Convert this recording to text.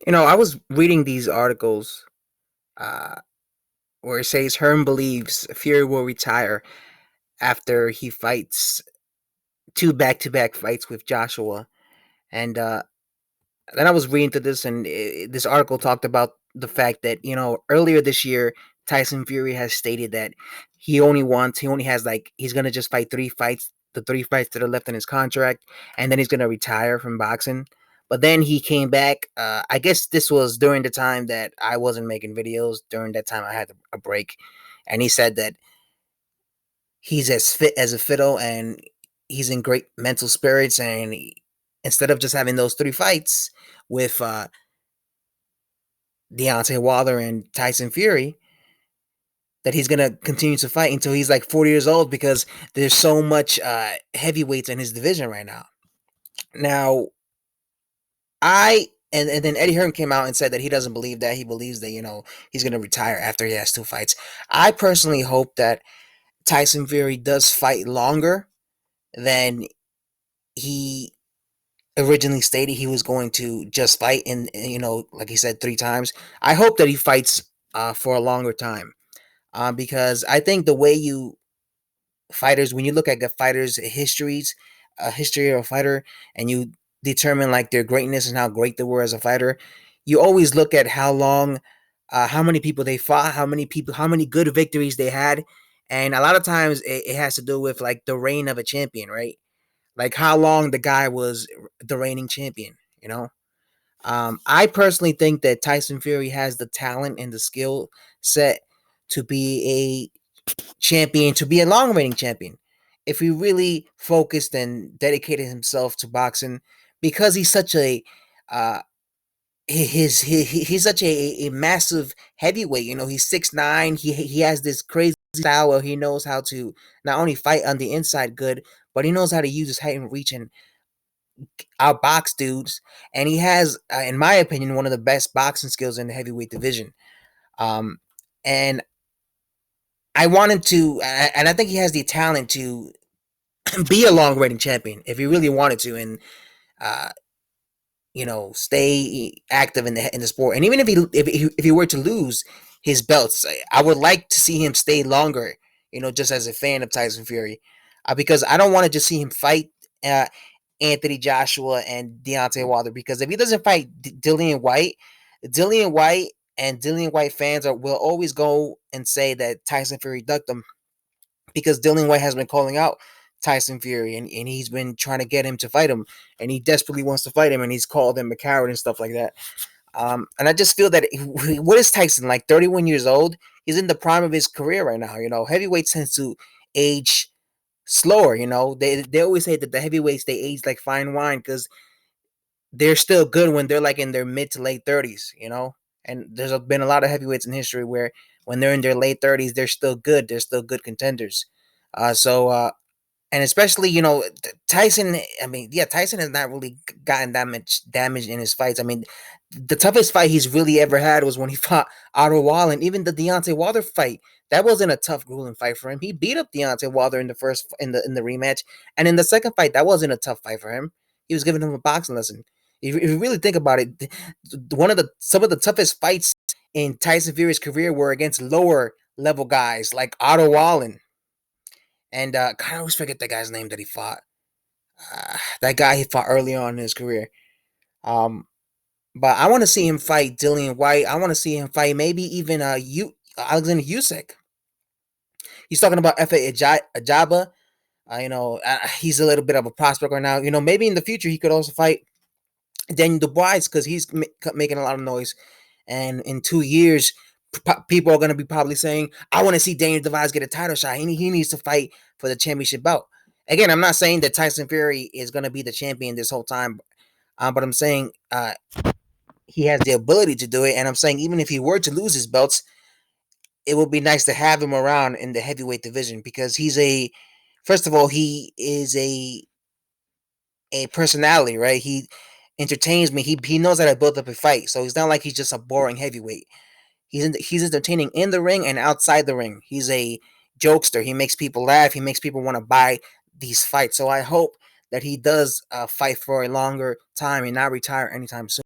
I was reading these articles uh, where it says Hearn believes Fury will retire after he fights two back-to-back fights with Joshua. And then I was reading through this, and this article talked about the fact that earlier this year, Tyson Fury has stated that he only has he's gonna just fight three fights, the three fights that are left in his contract, and then he's gonna retire from boxing. But then he came back. I guess this was during the time that I wasn't making videos. During that time, I had a break, and he said that he's as fit as a fiddle, and he's in great mental spirits. And instead of just having those three fights with Deontay Wilder and Tyson Fury, that he's gonna continue to fight until he's like 40 years old because there's so much heavyweights in his division right now. Now, and then Eddie Hearn came out and said that he doesn't believe that. He believes that he's gonna retire after he has two fights. I personally hope that Tyson Fury does fight longer than he originally stated he was going to just fight in like he said three times. I hope that he fights for a longer time. Because I think the way you fighters, when you look at the fighters' histories, a history of a fighter, and you determine like their greatness and how great they were as a fighter, you always look at how many people they fought, how many good victories they had, and a lot of times it has to do with like the reign of a champion, right? Like how long the guy was the reigning champion, you know. I personally think that Tyson Fury has the talent and the skill set to be champion, to be a long reigning champion. If he really focused and dedicated himself to boxing, because he's such a uh, he's such a massive heavyweight. He's 6'9". He has this crazy style where he knows how to not only fight on the inside good, but he knows how to use his height and reach and outbox dudes. And he has, in my opinion, one of the best boxing skills in the heavyweight division. Um, and I wanted to, and I think he has the talent to be a long reigning champion if he really wanted to, and uh, stay active in the sport. And even if he were to lose his belts, I would like to see him stay longer. Just as a fan of Tyson Fury, because I don't want to just see him fight uh, Anthony Joshua and Deontay Wilder. Because if he doesn't fight Dillian White and Dillian White fans will always go and say that Tyson Fury ducked him because Dillian White has been calling out Tyson Fury, and he's been trying to get him to fight him, and he desperately wants to fight him, and he's called him a coward and stuff like that. And I just feel that what is Tyson, like 31 years old? He's in the prime of his career right now. Heavyweights tends to age slower. They always say that the heavyweights they age like fine wine because they're still good when they're like in their mid to late 30s. And there's been a lot of heavyweights in history where when they're in their late 30s, they're still good. They're still good contenders. And especially Tyson. I mean, yeah, Tyson has not really gotten that much damage in his fights. I mean, the toughest fight he's really ever had was when he fought Otto Wall, and even the Deontay Wilder fight. That wasn't a tough, grueling fight for him. He beat up Deontay Wilder in the first in the rematch, and in the second fight, that wasn't a tough fight for him. He was giving him a boxing lesson. If you really think about it, some of the toughest fights in Tyson Fury's career were against lower level guys like Otto Wallin. And God, I always forget the guy's name that he fought. That guy he fought early on in his career. Um, but I want to see him fight Dillian White. I want to see him fight maybe even Alexander Usyk. He's talking about Efe Ajaba. He's a little bit of a prospect right now. Maybe in the future he could also fight Daniel Dubois because he's making a lot of noise. And in 2 years, people are going to be probably saying, I want to see Daniel Dubois get a title shot. He needs to fight for the championship belt. Again, I'm not saying that Tyson Fury is going to be the champion this whole time, but I'm saying he has the ability to do it. And I'm saying even if he were to lose his belts, it would be nice to have him around in the heavyweight division because first of all, he is a personality, right? He entertains me. He knows how to build up a fight, so it's not like he's just a boring heavyweight. He's entertaining in the ring and outside the ring. He's a jokester. He makes people laugh. He makes people want to buy these fights. So I hope that he does fight for a longer time and not retire anytime soon.